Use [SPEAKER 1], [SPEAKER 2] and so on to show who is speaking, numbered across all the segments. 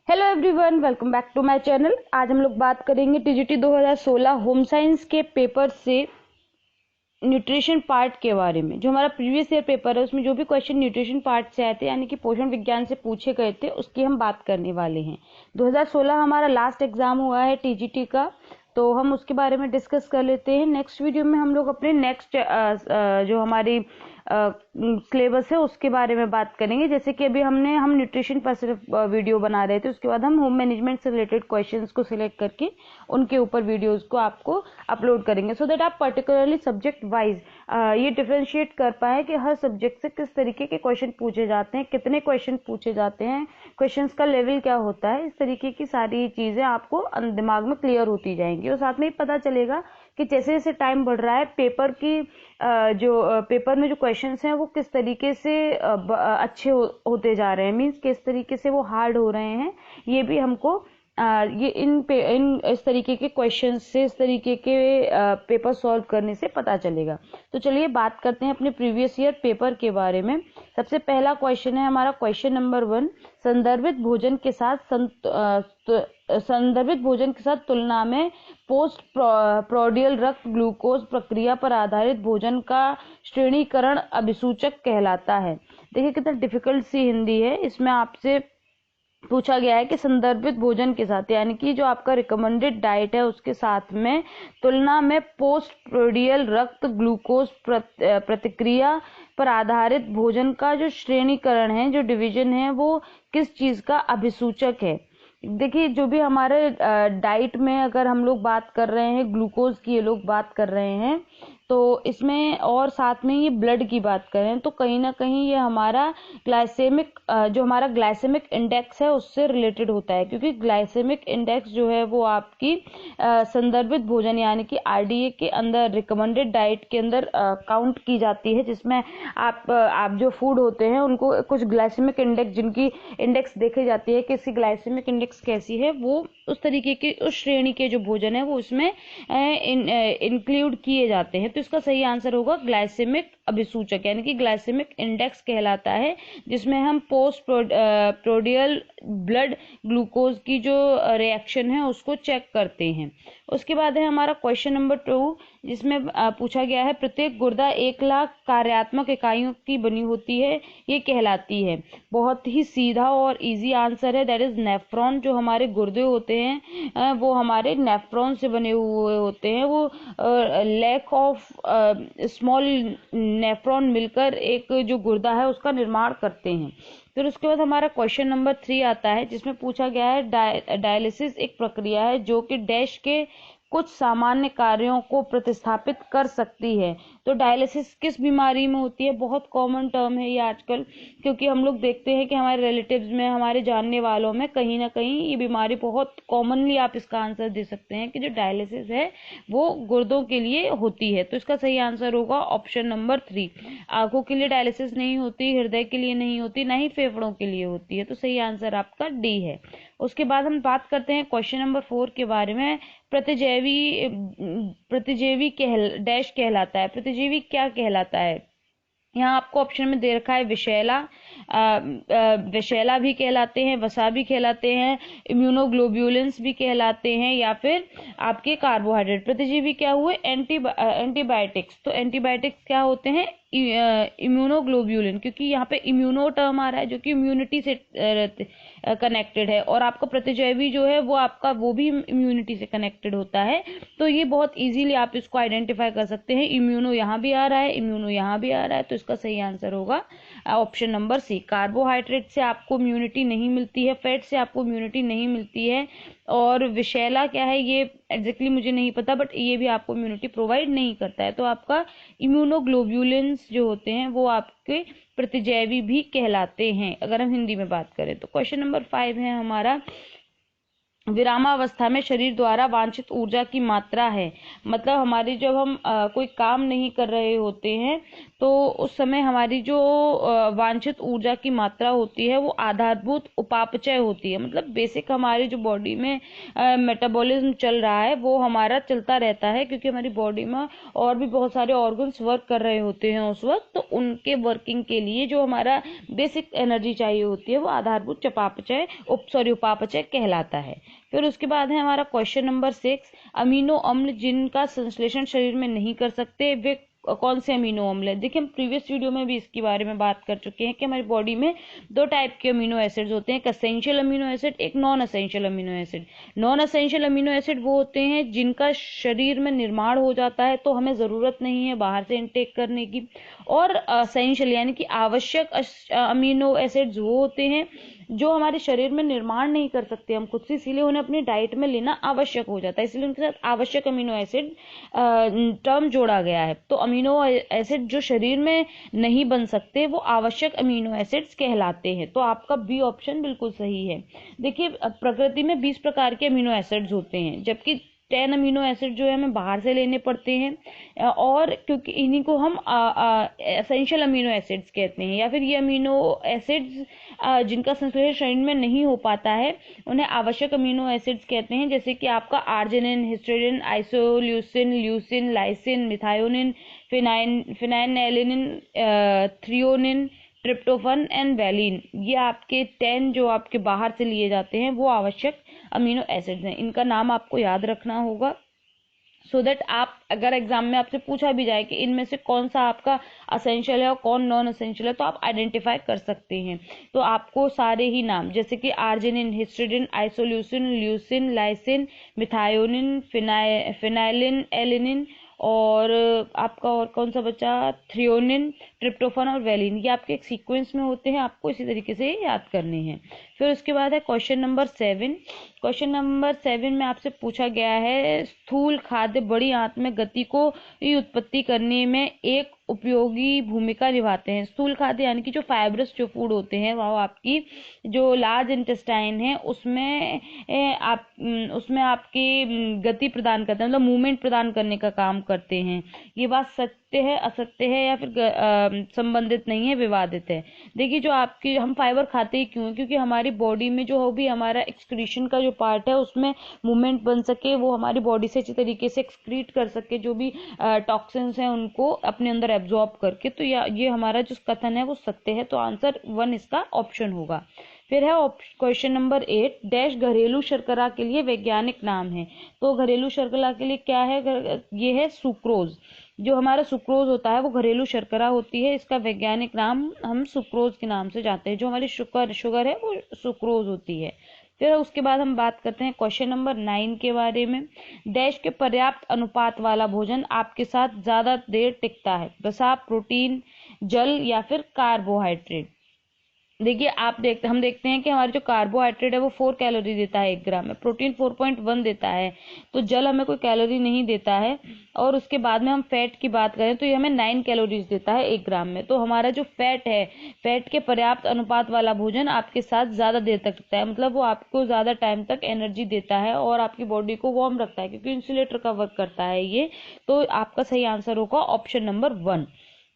[SPEAKER 1] Hello everyone, welcome back to my channel. आज हम लोग बात करेंगे टीजीटी 2016 होम साइंस के पेपर से न्यूट्रिशन पार्ट के बारे में। जो हमारा प्रीवियस ईयर पेपर है उसमें जो भी क्वेश्चन न्यूट्रिशन पार्ट से आए थे यानी कि पोषण विज्ञान से पूछे गए थे उसकी हम बात करने वाले हैं। 2016 हमारा लास्ट एग्जाम हुआ है टीजीटी का, तो हम उसके बारे में डिस्कस कर लेते हैं। नेक्स्ट वीडियो में हम लोग अपने नेक्स्ट जो हमारी सिलेबस है उसके बारे में बात करेंगे। जैसे कि अभी हम न्यूट्रिशन पर सिर्फ वीडियो बना रहे थे, उसके बाद हम होम मैनेजमेंट से रिलेटेड क्वेश्चंस को सिलेक्ट करके उनके ऊपर वीडियोस को आपको अपलोड करेंगे, सो दैट आप पर्टिकुलरली सब्जेक्ट वाइज ये डिफरेंशिएट कर पाए कि हर सब्जेक्ट से किस तरीके के क्वेश्चन पूछे जाते हैं, कितने क्वेश्चन पूछे जाते हैं, क्वेश्चंस का लेवल क्या होता है। इस तरीके की सारी चीजें आपको दिमाग में क्लियर होती जाएंगी और साथ में पता चलेगा कि जैसे जैसे टाइम बढ़ रहा है पेपर की पेपर में जो क्वेश्चंस हैं वो किस तरीके से अच्छे होते जा रहे हैं, मींस किस तरीके से वो हार्ड हो रहे हैं। ये भी हमको ये इन इस तरीके के क्वेश्चंस से, इस तरीके के पेपर सॉल्व करने से पता चलेगा। तो चलिए बात करते हैं अपने प्रीवियस ईयर पेपर के बारे में। सबसे पहला क्वेश्चन है हमारा क्वेश्चन नंबर 1, संदर्भित भोजन के साथ तुलना में पोस्ट प्रोडियल रक्त ग्लूकोज प्रक्रिया पर आधारित भोजन का श्रेणीकरण अभिसूचक कहलाता है। देखिए कितना डिफिकल्ट सी हिंदी है। इसमें आपसे पूछा गया है कि संदर्भित भोजन के साथ यानी कि जो आपका रिकमेंडेड डाइट है उसके साथ में तुलना में पोस्ट प्रोडियल रक्त ग्लूकोज प्रतिक्रिया पर आधारित भोजन का जो श्रेणीकरण है, जो डिवीजन है, वो किस चीज का अभिसूचक है। देखिए जो भी हमारे डाइट में अगर हम लोग बात कर रहे हैं ग्लूकोज की, ये लोग बात कर रहे हैं, तो इसमें और साथ में ये ब्लड की बात करें तो कहीं ना कहीं ये हमारा ग्लाइसेमिक जो हमारा ग्लाइसेमिक इंडेक्स है उससे रिलेटेड होता है, क्योंकि ग्लाइसेमिक इंडेक्स जो है वो आपकी संदर्भित भोजन यानी कि आरडीए के अंदर, रिकमेंडेड डाइट के अंदर काउंट की जाती है, जिसमें आप जो फूड होते हैं उनको कुछ ग्लाइसेमिक इंडेक्स, जिनकी इंडेक्स देखी जाती है कि इसकी ग्लाइसेमिक इंडेक्स कैसी है, वो उस तरीके के उस श्रेणी के जो भोजन है वो उसमें इंक्लूड किए जाते हैं। तो इसका सही आंसर होगा ग्लाइसेमिक अभिसूचक यानी कि ग्लाइसेमिक इंडेक्स कहलाता है, जिसमें हम पोस्ट प्रोडियल ब्लड ग्लूकोज की जो रिएक्शन है उसको चेक करते हैं। उसके बाद है हमारा क्वेश्चन नंबर 2, जिसमें पूछा गया है प्रत्येक गुर्दा 1,00,000 कार्यात्मक इकाइयों की बनी होती है, ये कहलाती है। बहुत ही सीधा और इजी आंसर है, दैट इज नेफ्रॉन। जो हमारे गुर्दे होते हैं वो हमारे नेफ्रॉन से बने हुए होते हैं। वो लैक ऑफ स्मॉल नेफ्रॉन मिलकर एक जो गुर्दा है उसका निर्माण करते हैं। फिर उसके बाद हमारा क्वेश्चन नंबर 3 आता है, जिसमें पूछा गया है डायलिसिस एक प्रक्रिया है जो कि डैश के कुछ सामान्य कार्यों को प्रतिस्थापित कर सकती है। तो डायलिसिस किस बीमारी में होती है? बहुत कॉमन टर्म है ये आजकल, क्योंकि हम लोग देखते हैं कि हमारे रिलेटिव्स में, हमारे जानने वालों में कहीं ना कहीं ये बीमारी बहुत कॉमनली, आप इसका आंसर दे सकते हैं कि जो डायलिसिस है वो गुर्दों के लिए होती है। तो इसका सही आंसर होगा ऑप्शन नंबर 3। आंखों के लिए डायलिसिस नहीं होती, हृदय के लिए नहीं होती, ना ही फेफड़ों के लिए होती है। तो सही आंसर आपका डी है। उसके बाद हम बात करते हैं क्वेश्चन नंबर 4 के बारे में। प्रतिजैवी डैश कहलाता है। प्रतिजैवी क्या कहलाता है? यहाँ आपको ऑप्शन में दे रखा है विषैला, विषैला भी कहलाते हैं, वसा भी कहलाते हैं, इम्यूनोग्लोब्यूलिन्स भी कहलाते हैं, या फिर आपके कार्बोहाइड्रेट। प्रतिजीवी क्या हुए? एंटीबायोटिक्स। तो एंटीबायोटिक्स क्या होते हैं? इम्यूनोग्लोब्यूलिन, क्योंकि यहाँ पे इम्यूनो टर्म आ रहा है जो कि इम्यूनिटी से कनेक्टेड है, और आपका प्रतिजैवी जो है वो आपका वो भी इम्यूनिटी से कनेक्टेड होता है। तो ये बहुत इजीली आप इसको आइडेंटिफाई कर सकते हैं। इम्यूनो यहाँ भी आ रहा है, इम्यूनो यहाँ भी आ रहा है, तो इसका सही आंसर होगा ऑप्शन नंबर सी। कार्बोहाइड्रेट से आपको इम्यूनिटी नहीं मिलती है, फैट से आपको इम्यूनिटी नहीं मिलती है, और विषैला क्या है ये एग्जैक्टली मुझे नहीं पता, बट ये भी आपको इम्यूनिटी प्रोवाइड नहीं करता है। तो आपका इम्यूनोग्लोब्यूलिन्स जो होते हैं वो आपके प्रतिजैवी भी कहलाते हैं, अगर हम हिंदी में बात करें तो। क्वेश्चन नंबर 5 है हमारा विरामावस्था में शरीर द्वारा वांछित ऊर्जा की मात्रा है। मतलब हमारी जब हम कोई काम नहीं कर रहे होते हैं तो उस समय हमारी जो वांछित ऊर्जा की मात्रा होती है वो आधारभूत उपापचय होती है। मतलब बेसिक हमारी जो बॉडी में मेटाबॉलिज्म चल रहा है वो हमारा चलता रहता है, क्योंकि हमारी बॉडी में और भी बहुत सारे ऑर्गन्स वर्क कर रहे होते हैं उस वक्त, तो उनके वर्किंग के लिए जो हमारा बेसिक एनर्जी चाहिए होती है वो आधारभूत उपापचय कहलाता है। फिर उसके बाद है हमारा क्वेश्चन नंबर 6, अमीनो अम्ल जिनका संश्लेषण शरीर में नहीं कर सकते वे कौन से अमीनो अम्ल है। देखिए हम प्रीवियस वीडियो में भी इसके बारे में बात कर चुके हैं कि हमारी बॉडी में 2 टाइप के अमीनो एसिड्स होते हैं, एक असेंशियल अमीनो एसिड, एक non essential amino acid. Non essential amino acid वो होते हैं जिनका शरीर में निर्माण हो जाता है तो हमें जरूरत नहीं है बाहर से इनटेक करने की, और असेंशियल यानी कि आवश्यक अमीनो एसिड्स वो होते हैं जो हमारे शरीर में निर्माण नहीं कर सकते हम खुद से, इसीलिए उन्हें अपनी डाइट में लेना आवश्यक हो जाता है, इसलिए उनके साथ आवश्यक अमीनो एसिड टर्म जोड़ा गया है। तो अमीनो एसिड जो शरीर में नहीं बन सकते वो आवश्यक अमीनो एसिड्स कहलाते हैं। तो आपका बी ऑप्शन बिल्कुल सही है। देखिए प्रकृति में 20 प्रकार के अमीनो एसिड्स होते हैं, जबकि 10 अमीनो एसिड जो है हमें बाहर से लेने पड़ते हैं, और क्योंकि इन्हीं को हम एसेंशियल अमीनो एसिड्स कहते हैं, या फिर ये अमीनो एसिड्स जिनका संश्लेषण शरीर में नहीं हो पाता है उन्हें आवश्यक अमीनो एसिड्स कहते हैं। जैसे कि आपका arginine, histidine, isoleucine, leucine, lysine, methionine, phenylalanine, threonine, tryptophan and valine, ये आपके 10 जो आपके बाहर से लिए जाते हैं वो आवश्यक अमीनो एसिड्स हैं। इनका नाम आपको याद रखना होगा सो दैट आप अगर एग्जाम में आपसे पूछा भी जाए कि इनमें से कौन सा आपका असेंशियल है और कौन नॉन असेंशियल है तो आप आइडेंटिफाई कर सकते हैं। तो आपको सारे ही नाम जैसे कि arginine, histidine, isoleucine, leucine, lysine, methionine, फिनाइलिन alanine, और आपका और कौन सा बचा, थ्रियोनिन, ट्रिप्टोफन और वैलिन, ये आपके एक सीक्वेंस में होते हैं, आपको इसी तरीके से याद करने हैं। फिर उसके बाद है क्वेश्चन नंबर 7। क्वेश्चन नंबर 7 में आपसे पूछा गया है स्थूल खाद्य बड़ी आंत में गति को उत्पत्ति करने में एक उपयोगी भूमिका निभाते हैं। स्थूल खाद्य यानी कि जो फाइब्रस जो फूड होते हैं वो आपकी जो लार्ज इंटेस्टाइन है उसमें आपकी गति प्रदान करते हैं, मतलब मूवमेंट प्रदान करने का काम करते हैं। ये बात सत्य है, असत्य है, या फिर संबंधित नहीं है, विवादित है। देखिए जो आपकी हम फाइबर खाते ही क्यों, क्योंकि हमारी बॉडी में जो भी हमारा एक्सक्रीशन का जो पार्ट है उसमें मूवमेंट बन सके, वो हमारी बॉडी से अच्छी तरीके से एक्सक्रीट कर सके जो भी टॉक्सिन्स हैं उनको अपने अंदर एब्जॉर्ब करके। तो ये हमारा जो कथन है वो सत्य है, तो आंसर 1 इसका ऑप्शन होगा। फिर है क्वेश्चन नंबर 8, डैश घरेलू शर्करा के लिए वैज्ञानिक नाम है। तो घरेलू शर्करा के लिए क्या है, ये है सुक्रोज। जो हमारा सुक्रोज होता है वो घरेलू शर्करा होती है, इसका वैज्ञानिक नाम हम सुक्रोज के नाम से जानते हैं। जो हमारी शुगर है वो सुक्रोज होती है। फिर उसके बाद हम बात करते हैं क्वेश्चन नंबर 9 के बारे में। डैश के पर्याप्त अनुपात वाला भोजन आपके साथ ज्यादा देर टिकता है, वसा, प्रोटीन, जल या फिर कार्बोहाइड्रेट। देखिए हम देखते हैं कि हमारे जो कार्बोहाइड्रेट है वो 4 कैलोरी देता है 1 ग्राम में, प्रोटीन 4.1 देता है, तो जल हमें कोई कैलोरी नहीं देता है, और उसके बाद में हम फैट की बात करें तो ये हमें 9 कैलोरीज देता है 1 ग्राम में। तो हमारा जो फैट है, फैट के पर्याप्त अनुपात वाला भोजन आपके साथ ज्यादा देर तक टिकता है, मतलब वो आपको ज्यादा टाइम तक एनर्जी देता है और आपकी बॉडी को वार्म रखता है, क्योंकि इंसुलेटर का वर्क करता है ये। तो आपका सही आंसर होगा ऑप्शन नंबर 1।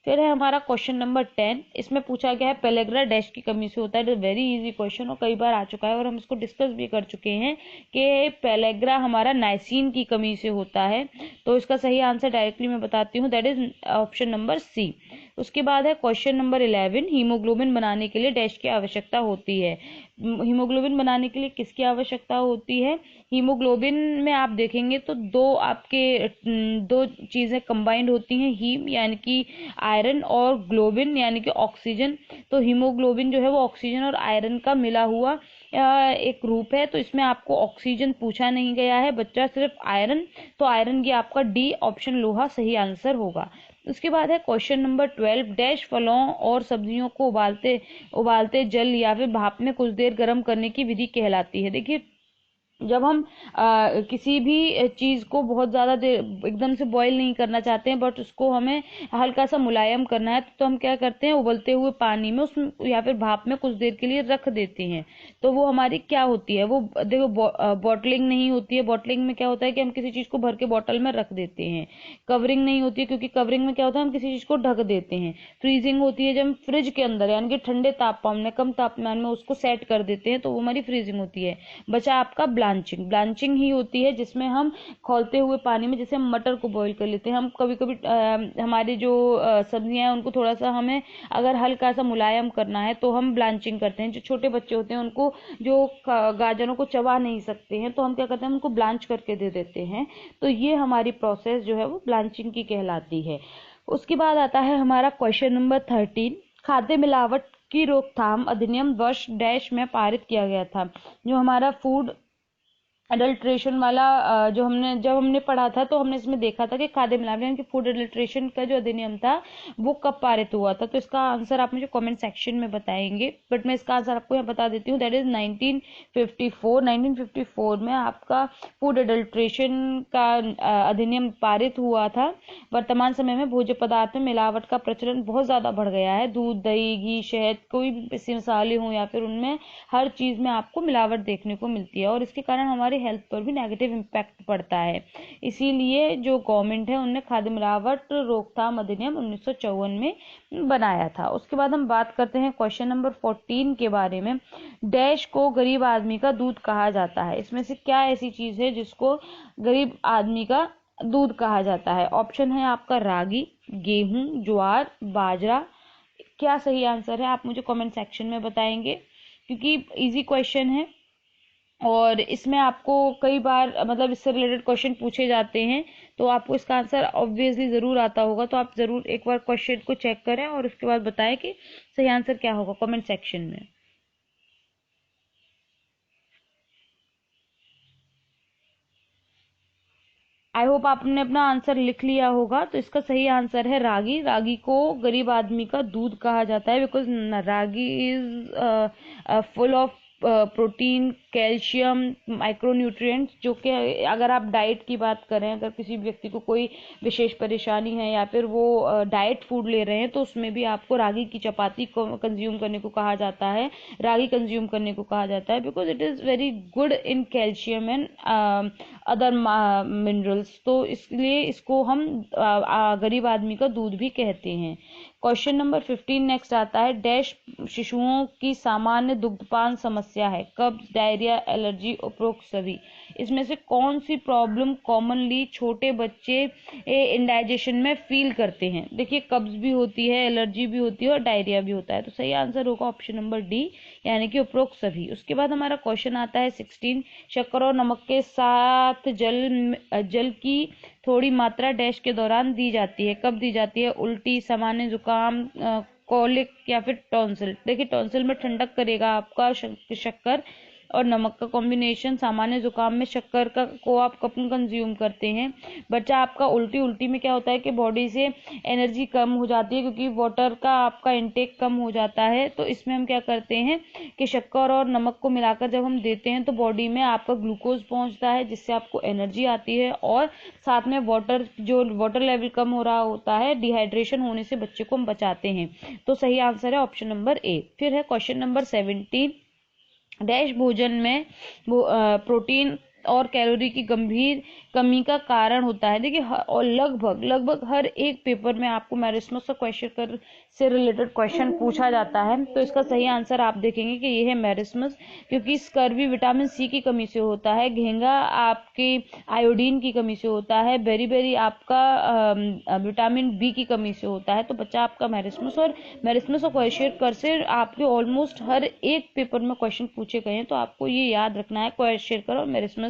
[SPEAKER 1] फिर है हमारा क्वेश्चन नंबर 10। इसमें पूछा गया है पेलेग्रा डैश की कमी से होता है। वेरी इजी क्वेश्चन और कई बार आ चुका है और हम इसको डिस्कस भी कर चुके हैं कि पेलेग्रा हमारा नाइसिन की कमी से होता है। तो इसका सही आंसर डायरेक्टली मैं बताती हूँ, that is option number C. उसके बाद है क्वेश्चन नंबर 11, हीमोग्लोबिन बनाने के लिए डैश की आवश्यकता होती है। हीमोग्लोबिन बनाने के लिए किसकी आवश्यकता होती है? हीमोग्लोबिन में आप देखेंगे तो दो चीजें कंबाइंड होती हैं, हीम यानी कि आयरन और ग्लोबिन यानी कि ऑक्सीजन। तो हीमोग्लोबिन जो है वो ऑक्सीजन और आयरन का मिला हुआ एक रूप है। तो इसमें आपको ऑक्सीजन पूछा नहीं गया है बच्चा, सिर्फ आयरन। तो आयरन की आपका डी ऑप्शन लोहा सही आंसर होगा। उसके बाद है क्वेश्चन नंबर 12, डैश फलों और सब्जियों को उबालते जल या फिर भाप में कुछ देर गर्म करने की विधि कहलाती है। देखिए जब हम किसी भी चीज़ को बहुत ज़्यादा देर एकदम से बॉईल नहीं करना चाहते हैं, बट उसको हमें हल्का सा मुलायम करना है, तो हम क्या करते हैं, उबलते हुए पानी में उसमें या फिर भाप में कुछ देर के लिए रख देते हैं। तो वो हमारी क्या होती है, वो देखो बॉटलिंग नहीं होती है। बॉटलिंग में क्या होता है कि हम किसी चीज़ को भर के बॉटल में रख देते हैं। कवरिंग नहीं होती है, क्योंकि कवरिंग में क्या होता है, हम किसी चीज़ को ढक देते हैं। फ्रीजिंग होती है जब हम फ्रिज के अंदर यानी कि ठंडे तापमान में, कम तापमान में उसको सेट कर देते हैं, तो वो हमारी फ्रीजिंग होती है। बचा आपका ब्लांचिंग। ब्लांचिंग ही होती है जिसमें हम खौलते हुए पानी में, जैसे हम मटर को बॉईल कर लेते हैं, हम कभी कभी हमारी जो सब्जियां हैं उनको थोड़ा सा हमें अगर हल्का सा मुलायम करना है तो हम ब्लांचिंग करते हैं। जो छोटे बच्चे होते हैं उनको जो गाजरों को चबा नहीं सकते हैं, तो हम क्या करते हैं, उनको ब्लांच करके दे देते हैं। तो ये हमारी प्रोसेस जो है वो ब्लांचिंग की कहलाती है। उसके बाद आता है हमारा क्वेश्चन नंबर 13। खाद्य मिलावट की रोकथाम अधिनियम वर्ष डैश में पारित किया गया था। जो हमारा फूड अडल्ट्रेशन वाला जो जब हमने पढ़ा था, तो हमने इसमें देखा था कि खाद्य मिलावट यानी कि फूड अडल्ट्रेशन का जो अधिनियम था वो कब पारित हुआ था। तो इसका आंसर आप मुझे कमेंट सेक्शन में बताएंगे, बट मैं इसका आंसर आपको यहाँ बता देती हूँ। That is 1954। 1954 में आपका फूड अडल्ट्रेशन का अधिनियम पारित हुआ था। वर्तमान समय में भोज्य पदार्थ में मिलावट का प्रचलन बहुत ज्यादा बढ़ गया है। दूध, दही, घी, शहद, कोई भी मसाले हो या फिर उनमें हर चीज में आपको मिलावट देखने को मिलती है, और इसके कारण हमारे हेल्थ पर भी नेगेटिव इम्पैक्ट पड़ता है। इसीलिए जो गवर्नमेंट है उनने खाद्य मिलावट रोकथाम अधिनियम 1954 में बनाया था। उसके बाद हम बात करते हैं क्वेश्चन नंबर 14 के बारे में। डैश को गरीब आदमी का दूध कहा जाता है। इसमें से क्या ऐसी चीज है जिसको गरीब आदमी का दूध कहा जाता है? ऑप्शन है आपका रागी, गेहूं, ज्वार, बाजरा। क्या सही आंसर है आप मुझे कमेंट सेक्शन में बताएंगे, क्योंकि इजी क्वेश्चन है और इसमें आपको कई बार मतलब इससे रिलेटेड क्वेश्चन पूछे जाते हैं, तो आपको इसका आंसर ऑब्वियसली जरूर आता होगा। तो आप जरूर एक बार क्वेश्चन को चेक करें और उसके बाद बताएं कि सही आंसर क्या होगा कमेंट सेक्शन में। आई होप आपने अपना आंसर लिख लिया होगा। तो इसका सही आंसर है रागी। रागी को गरीब आदमी का दूध कहा जाता है, because ragi is full of protein, calcium, micronutrients, जो कि अगर आप डाइट की बात करें, अगर किसी व्यक्ति को कोई विशेष परेशानी है या फिर वो डाइट फूड ले रहे हैं, तो उसमें भी आपको रागी की चपाती को कंज्यूम करने को कहा जाता है, रागी कंज्यूम करने को कहा जाता है, because it is very good in calcium and other minerals. तो इसलिए इसको हम गरीब आदमी का दूध भी कहते हैं। क्वेश्चन नंबर 15 नेक्स्ट आता है। डैश शिशुओं की सामान्य दुग्धपान समस्या है? कब्ज, डायरिया, एलर्जी, उपरोक्त सभी। इसमें से कौन सी प्रॉब्लम कॉमनली छोटे बच्चे इंडाइजेशन में फील करते हैं? देखिए, कब्ज भी होती है, एलर्जी भी होती है और डायरिया भी होता है। तो सही आंसर होगा ऑप्शन नंबर डी, यानी कि उपरोक्त सभी। उसके बाद हमारा क्वेश्चन आता है 16। शक्कर और नमक के साथ जल की थोड़ी मात्रा डैश के दौरान दी जाती है? कब दी जाती है? उल्टी, सामान्य जुकाम, कॉलिक या फिर टॉन्सिल। देखिए, टॉन्सिल में ठंडक करेगा आपका शक्कर और नमक का कॉम्बिनेशन। सामान्य जुकाम में शक्कर का को आप कब कंज्यूम करते हैं? बच्चा आपका उल्टी में क्या होता है कि बॉडी से एनर्जी कम हो जाती है, क्योंकि वाटर का आपका इंटेक कम हो जाता है। तो इसमें हम क्या करते हैं कि शक्कर और नमक को मिलाकर जब हम देते हैं तो बॉडी में आपका ग्लूकोज पहुंचता है, जिससे आपको एनर्जी आती है, और साथ में वाटर लेवल कम हो रहा होता है, डिहाइड्रेशन होने से बच्चे को हम बचाते हैं। तो सही आंसर है ऑप्शन नंबर ए। फिर है क्वेश्चन नंबर 17। डैश भोजन में प्रोटीन और कैलोरी की गंभीर कमी का कारण होता है? देखिए, और लगभग हर एक पेपर में आपको मैरिस्मस का क्वेश्चन से रिलेटेड क्वेश्चन पूछा जाता है। तो इसका सही आंसर आप देखेंगे कि ये है मैरिस्मस, क्योंकि स्कर्वी विटामिन सी की कमी से होता है, घेंगा आपकी आयोडीन की कमी से होता है, बेरी आपका विटामिन बी की कमी से होता है। तो बच्चा आपका मैरिस्मस और क्वेश्चन से आपके ऑलमोस्ट हर एक पेपर में क्वेश्चन पूछे गए हैं। तो आपको ये याद रखना है, क्वेश्चन और मैरिस्मस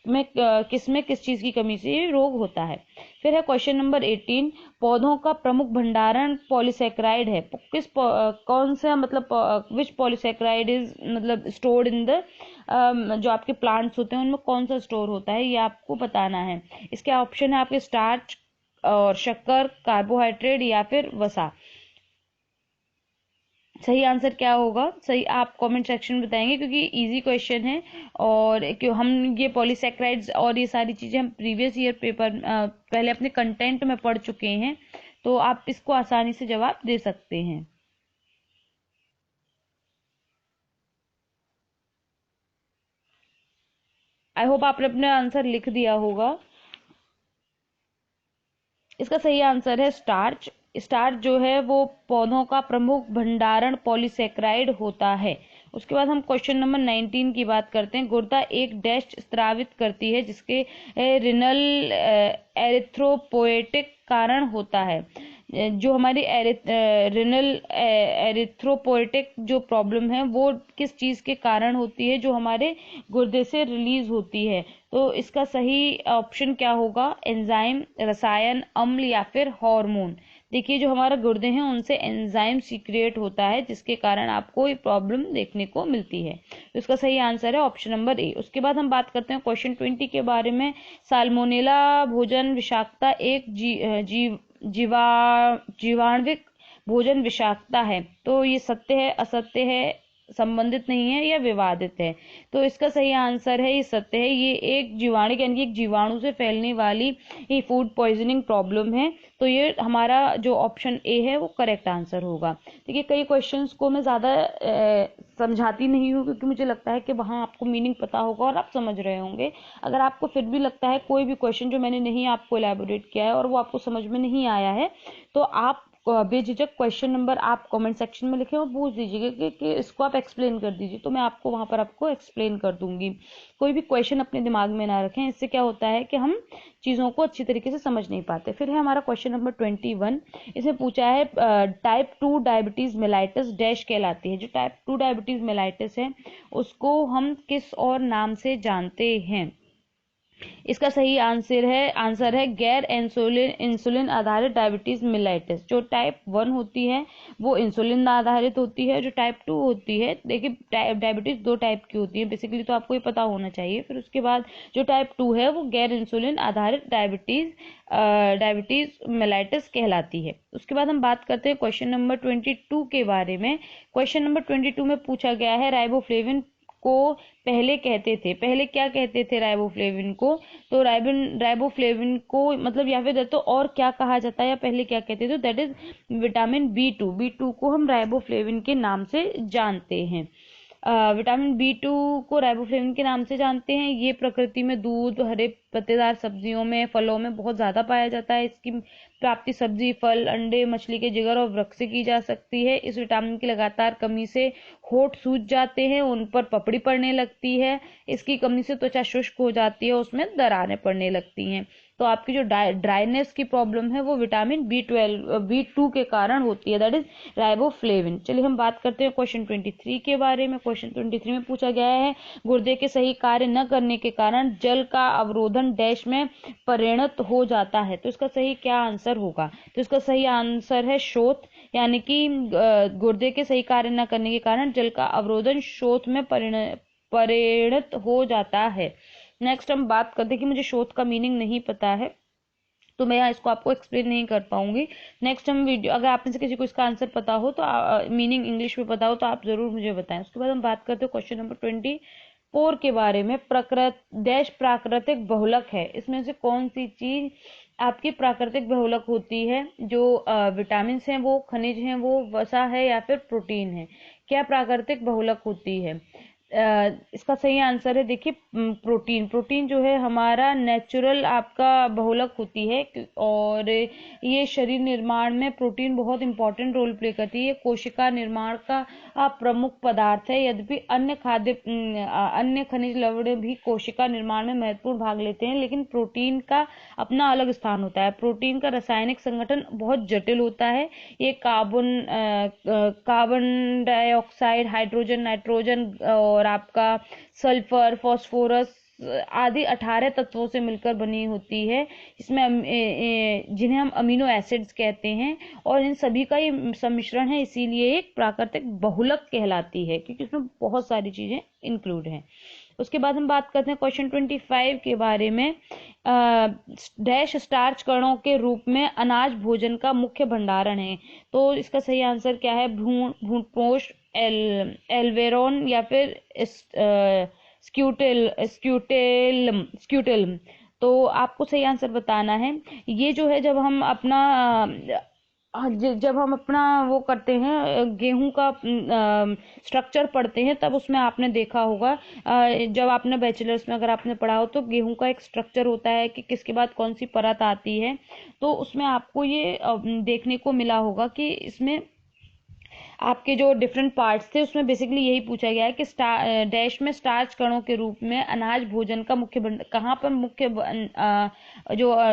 [SPEAKER 1] में किस चीज की कमी से ये रोग होता है। फिर है क्वेश्चन नंबर 18। पौधों का प्रमुख भंडारण पॉलीसेक्राइड है? कौन सा मतलब विच पॉलीसेक्राइड इज मतलब स्टोर्ड इन द जो आपके प्लांट्स होते हैं उनमें कौन सा स्टोर होता है, ये आपको बताना है। इसके ऑप्शन है आपके स्टार्च और शक्कर, कार्बोहाइड्रेट या फिर वसा। सही आंसर क्या होगा, सही आप कमेंट सेक्शन में बताएंगे, क्योंकि इजी क्वेश्चन है। और क्यों हम ये पॉलीसेक्राइड्स और ये सारी चीजें हम प्रीवियस ईयर पेपर पहले अपने कंटेंट में पढ़ चुके हैं, तो आप इसको आसानी से जवाब दे सकते हैं। आई होप आपने अपना आंसर लिख दिया होगा। इसका सही आंसर है स्टार्च। स्टार्च जो है वो पौधों का प्रमुख भंडारण पॉलीसेक्राइड होता है। उसके बाद हम क्वेश्चन नंबर 19 की बात करते हैं। गुर्दा एक डैश स्त्रावित करती है जिसके रिनल एरिथ्रोपोएटिक कारण होता है। जो हमारी रिनल एरिथ्रोपोएटिक जो प्रॉब्लम है वो किस चीज के कारण होती है, जो हमारे गुर्दे से रिलीज होती है। तो इसका सही ऑप्शन क्या होगा, एंजाइम, रसायन, अम्ल या फिर हार्मोन। देखिए जो हमारा गुर्दे हैं उनसे एंजाइम सीक्रेट होता है जिसके कारण आपको ये प्रॉब्लम देखने को मिलती है। तो इसका सही आंसर है ऑप्शन नंबर ए। उसके बाद हम बात करते हैं क्वेश्चन 20 के बारे में। साल्मोनेला भोजन विषाक्तता एक जीवाणुविक भोजन विषाक्तता है। तो ये सत्य है, असत्य है, संबंधित नहीं है या विवादित है? तो इसका सही आंसर है ये सत्य है। ये एक जीवाणु यानी कि एक जीवाणु से फैलने वाली ये फूड पॉइजनिंग प्रॉब्लम है। तो ये हमारा जो ऑप्शन ए है वो करेक्ट आंसर होगा। देखिए कई क्वेश्चंस को मैं ज्यादा समझाती नहीं हूँ क्योंकि मुझे लगता है कि वहां आपको मीनिंग पता होगा और आप समझ रहे होंगे। अगर आपको फिर भी लगता है कोई भी क्वेश्चन जो मैंने नहीं आपको एलैबोरेट किया है और वो आपको समझ में नहीं आया है, तो आप बेझिझक क्वेश्चन नंबर आप कमेंट सेक्शन में लिखें और पूछ दीजिएगा कि इसको आप एक्सप्लेन कर दीजिए, तो मैं आपको वहां पर आपको एक्सप्लेन कर दूंगी। कोई भी क्वेश्चन अपने दिमाग में ना रखें, इससे क्या होता है कि हम चीजों को अच्छी तरीके से समझ नहीं पाते। फिर है हमारा क्वेश्चन नंबर 21। इसमें पूछा है टाइप 2 डायबिटीज मेलाइटिस डैश कहलाती है। जो टाइप 2 डायबिटीज मेलाइटिस है उसको हम किस और नाम से जानते हैं? इसका सही आंसर है गैर इंसुलिन आधारित डायबिटीज मिलाइटिस। जो टाइप 1 होती है वो इंसुलिन आधारित होती है। जो टाइप 2 होती है, देखिए डायबिटीज दो टाइप की होती है बेसिकली, तो आपको ये पता होना चाहिए। फिर उसके बाद जो टाइप 2 है वो गैर इंसुलिन आधारित डायबिटीज मेलाइटिस कहलाती है। उसके बाद हम बात करते हैं क्वेश्चन नंबर 22 के बारे में। क्वेश्चन नंबर 22 में पूछा गया है राइबोफ्लेविन को पहले क्या कहते थे राइबोफ्लेविन को? तो राइबोफ्लेविन को मतलब या फिर तो और क्या कहा जाता है या पहले क्या कहते थे, तो दैट इज विटामिन B2 को हम राइबोफ्लेविन के नाम से जानते हैं। विटामिन B2 को राइबोफ्लेविन के नाम से जानते हैं। ये प्रकृति में दूध, हरे पत्तेदार सब्जियों में, फलों में बहुत ज्यादा पाया जाता है। इसकी प्राप्ति सब्जी, फल, अंडे, मछली के जिगर और वृक्ष से की जा सकती है। इस विटामिन की लगातार कमी से होंठ सूज जाते हैं, उन पर पपड़ी पड़ने लगती है। इसकी कमी से त्वचा शुष्क हो जाती है, उसमें दरारें पड़ने लगती हैं। तो आपकी जो ड्राइनेस की प्रॉब्लम है वो विटामिन B2 के कारण होती है, दैट इज राइबोफ्लेविन। चलिए हम बात करते हैं क्वेश्चन 23 के बारे में। क्वेश्चन 23 में पूछा गया है गुर्दे के सही कार्य न करने के कारण जल का अवरोधन डैश में परिणत हो जाता है। तो इसका सही क्या आंसर होगा? तो इसका सही आंसर है शोथ, यानी कि गुर्दे के सही कार्य न करने के कारण जल का अवरोधन शोथ में परिणत हो जाता है। नेक्स्ट हम बात करते हैं कि मुझे शोथ का मीनिंग नहीं पता है तो मैं यहाँ इसको आपको एक्सप्लेन नहीं कर पाऊंगी। नेक्स्ट हम वीडियो, अगर आप में से किसी को इसका आंसर पता हो तो मीनिंग इंग्लिश में पता हो तो आप जरूर मुझे बताएं। उसके बाद हम बात करते हैं क्वेश्चन नंबर 24 के बारे में। प्राकृतिक बहुलक है, इसमें से कौन सी चीज आपकी प्राकृतिक बहुलक होती है? जो विटामिन हैं वो, खनिज हैं वो, वसा है या फिर प्रोटीन है? क्या प्राकृतिक बहुलक होती है? इसका सही आंसर है देखिए प्रोटीन जो है हमारा नेचुरल आपका बहुलक होती है। और ये शरीर निर्माण में प्रोटीन बहुत इंपॉर्टेंट रोल प्ले करती है। ये कोशिका निर्माण का प्रमुख पदार्थ है। यद्यपि अन्य खनिज लवण भी कोशिका निर्माण में महत्वपूर्ण भाग लेते हैं, लेकिन प्रोटीन का अपना अलग स्थान होता है। प्रोटीन का रासायनिक संगठन बहुत जटिल होता है। ये कार्बन डाइऑक्साइड, हाइड्रोजन, नाइट्रोजन और आपका सल्फर, फास्फोरस आदि 18 तत्वों से मिलकर बनी होती है। इसमें जिन्हें हम अमीनो एसिड्स कहते हैं, और इन सभी का ये सम्मिश्रण है, इसीलिए एक प्राकृतिक बहुलक कहलाती है क्योंकि इसमें बहुत सारी चीजें इंक्लूड हैं। उसके बाद हम बात करते हैं क्वेश्चन 25 के बारे में। डैश स्टार्च कणों के रूप में अनाज भोजन का मुख्य भंडारण है। तो इसका सही आंसर क्या है? भ्रूणपोष, एल्वेरोन या फिर स्क्यूटेलम। तो आपको सही आंसर बताना है। ये जो है जब हम अपना वो करते हैं, गेहूं का स्ट्रक्चर पढ़ते हैं, तब उसमें आपने देखा होगा, जब आपने बैचलर्स में अगर आपने पढ़ा हो तो गेहूं का एक स्ट्रक्चर होता है कि किसके बाद कौन सी परत आती है। तो उसमें आपको ये देखने को मिला होगा कि इसमें आपके जो डिफरेंट पार्ट्स थे उसमें बेसिकली यही पूछा गया है कि डैश में स्टार्च कणों के रूप में अनाज भोजन का कहाँ पर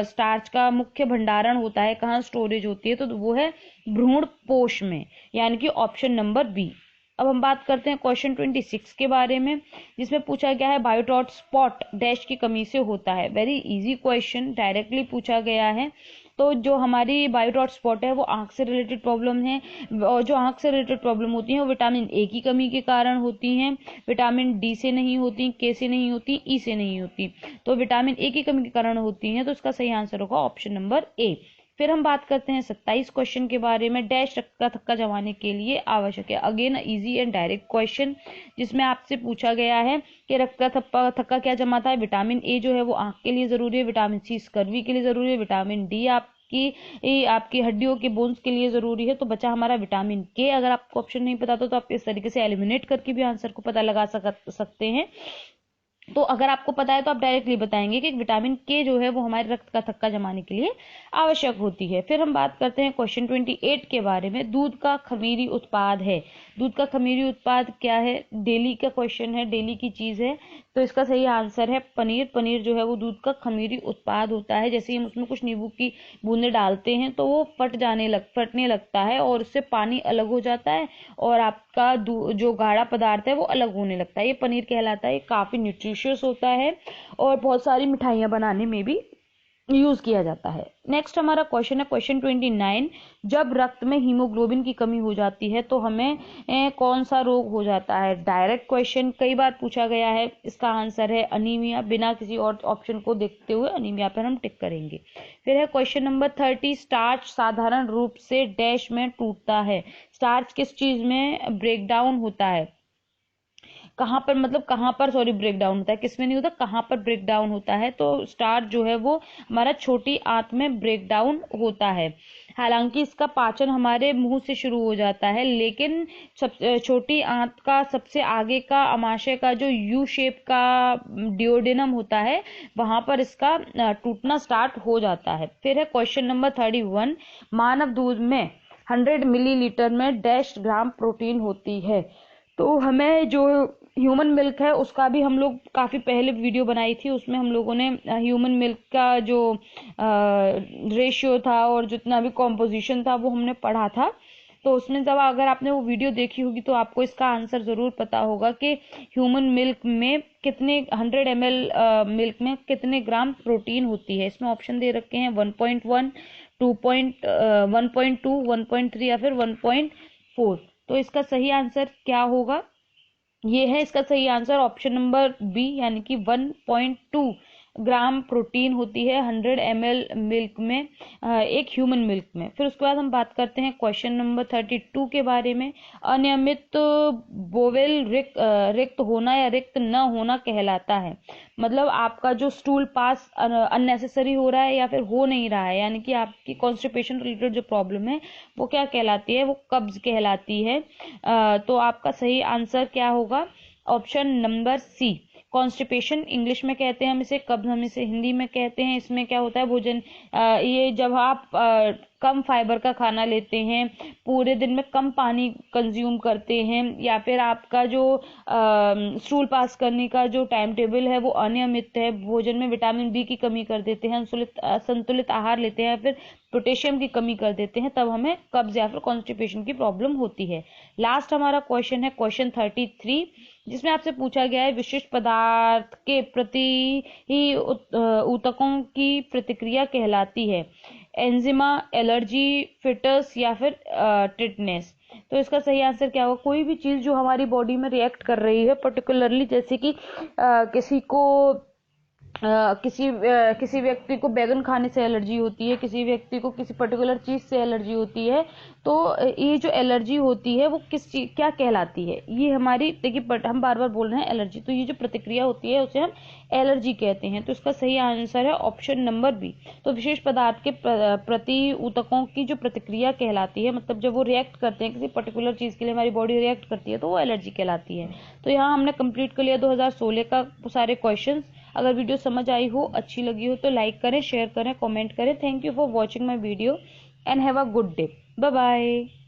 [SPEAKER 1] स्टार्च का मुख्य भंडारण होता है, कहाँ स्टोरेज होती है, तो वो है भ्रूणपोष में, यानी कि ऑप्शन नंबर बी। अब हम बात करते हैं क्वेश्चन 26 के बारे में, जिसमें पूछा गया है बायोटॉट स्पॉट डैश की कमी से होता है। वेरी इजी क्वेश्चन, डायरेक्टली पूछा गया है। तो जो हमारी बायोटॉट स्पॉट है वो आंख से रिलेटेड प्रॉब्लम है, और जो आंख से रिलेटेड प्रॉब्लम होती है वो विटामिन ए की कमी के कारण होती हैं। विटामिन डी से नहीं होती, के से नहीं होती, ई से नहीं होती। तो विटामिन ए की कमी के कारण होती हैं, तो इसका सही आंसर होगा ऑप्शन नंबर ए। फिर हम बात करते हैं 27 क्वेश्चन के बारे में। डैश रक्त का थक्का जमाने के लिए आवश्यक है। Again easy and direct question, जिसमें आपसे पूछा गया है कि रक्त का थक्का क्या जमाता है। विटामिन ए जो है वो आंख के लिए जरूरी है, विटामिन सी स्कर्वी के लिए जरूरी है, विटामिन डी आपकी हड्डियों के बोन्स के लिए जरूरी है। तो बचा हमारा विटामिन के। अगर आपको ऑप्शन नहीं पता तो आप इस तरीके से एलिमिनेट करके भी आंसर को पता लगा सकते हैं। तो अगर आपको पता है तो आप डायरेक्टली बताएंगे कि विटामिन के जो है वो हमारे रक्त का थक्का जमाने के लिए आवश्यक होती है। फिर हम बात करते हैं क्वेश्चन 28 के बारे में। दूध का खमीरी उत्पाद है। दूध का खमीरी उत्पाद क्या है? डेली का क्वेश्चन है, डेली की चीज है। तो इसका सही आंसर है पनीर। पनीर जो है वो दूध का खमीरी उत्पाद होता है। जैसे हम उसमें कुछ नींबू की बूंदे डालते हैं तो वो फटने लगता है और उससे पानी अलग हो जाता है, और आपका जो गाढ़ा पदार्थ है वो अलग होने लगता है। ये पनीर कहलाता है। ये काफी न्यूट्रिशियस होता है और बहुत सारी मिठाइयाँ बनाने में भी यूज किया जाता है। नेक्स्ट हमारा क्वेश्चन है क्वेश्चन 29। जब रक्त में हीमोग्लोबिन की कमी हो जाती है तो हमें कौन सा रोग हो जाता है? डायरेक्ट क्वेश्चन, कई बार पूछा गया है। इसका आंसर है अनीमिया। बिना किसी और ऑप्शन को देखते हुए अनीमिया पर हम टिक करेंगे। फिर है क्वेश्चन नंबर 30। स्टार्च साधारण रूप से डैश में टूटता है। स्टार्च किस चीज में ब्रेक डाउन होता है? कहाँ पर ब्रेक डाउन होता है, किसमें नहीं होता, कहाँ पर ब्रेक डाउन होता है? तो स्टार्च जो है वो हमारा छोटी आंत में ब्रेक डाउन होता है। हालांकि इसका पाचन हमारे मुंह से शुरू हो जाता है, लेकिन छोटी आंत का सबसे आगे का अमाशय का जो यू शेप का डिओडेनम होता है, वहां पर इसका टूटना स्टार्ट हो जाता है। फिर है क्वेश्चन नंबर 31। मानव दूध में 100 मिलीलीटर में डैश ग्राम प्रोटीन होती है। तो हमें जो ह्यूमन मिल्क है उसका भी हम लोग काफी पहले वीडियो बनाई थी, उसमें हम लोगों ने ह्यूमन मिल्क का जो रेशियो था और जितना भी कॉम्पोजिशन था वो हमने पढ़ा था। तो उसमें जब अगर आपने वो वीडियो देखी होगी तो आपको इसका आंसर जरूर पता होगा कि ह्यूमन मिल्क में कितने 100 ml मिल्क में कितने ग्राम प्रोटीन होती है। इसमें ऑप्शन दे रखे हैं 1.1, 1.2, 1.3 या फिर 1.4। तो इसका सही आंसर क्या होगा? ये है इसका सही आंसर ऑप्शन नंबर बी, यानी कि 1.2 ग्राम प्रोटीन होती है 100 ml मिल्क में, एक ह्यूमन मिल्क में। फिर उसके बाद हम बात करते हैं क्वेश्चन नंबर 32 के बारे में। अनियमित बोवेल रिक्त होना या रिक्त न होना कहलाता है। मतलब आपका जो स्टूल पास अननेसेसरी हो रहा है या फिर हो नहीं रहा है, यानी कि आपकी कॉन्स्टिपेशन रिलेटेड जो प्रॉब्लम है वो क्या कहलाती है? वो कब्ज कहलाती है। तो आपका सही आंसर क्या होगा? Option number C, constipation English में कहते हैं हम इसे, कब्ज हम इसे हिंदी में कहते हैं। इसमें क्या होता है, भोजन ये जब आप कम फाइबर का खाना लेते हैं, पूरे दिन में कम पानी कंज्यूम करते हैं, या फिर आपका जो स्टूल पास करने का जो टाइम टेबल है वो अनियमित है, भोजन में विटामिन बी की कमी कर देते हैं, संतुलित आहार लेते हैं, या फिर पोटेशियम की कमी कर देते हैं, तब हमें कब्ज या फिर कॉन्स्टिपेशन की प्रॉब्लम होती है। लास्ट हमारा क्वेश्चन है क्वेश्चन 33, जिसमें आपसे पूछा गया है विशिष्ट पदार्थ के प्रति ही ऊतकों की प्रतिक्रिया कहलाती है। एंजिमा, एलर्जी, फिटस या फिर टिटनेस। तो इसका सही आंसर क्या होगा? कोई भी चीज जो हमारी बॉडी में रिएक्ट कर रही है पर्टिकुलरली, जैसे कि किसी को किसी व्यक्ति को बैगन खाने से एलर्जी होती है, किसी व्यक्ति को किसी पर्टिकुलर चीज से एलर्जी होती है, तो ये जो एलर्जी होती है वो किस चीज क्या कहलाती है? ये हमारी, देखिए हम बार बार बोल रहे हैं एलर्जी, तो ये जो प्रतिक्रिया होती है उसे हम एलर्जी कहते हैं। तो इसका सही आंसर है ऑप्शन नंबर बी। तो विशेष पदार्थ के प्रति ऊतकों की जो प्रतिक्रिया कहलाती है, मतलब जब वो रिएक्ट करते हैं किसी पर्टिकुलर चीज के लिए, हमारी बॉडी रिएक्ट करती है, तो वो एलर्जी कहलाती है। तो यहाँ हमने कंप्लीट कर लिया 2016 का सारे क्वेश्चंस। अगर वीडियो समझ आई हो, अच्छी लगी हो, तो लाइक करें, शेयर करें, कमेंट करें। Thank you for watching my video and have a good day. Bye bye.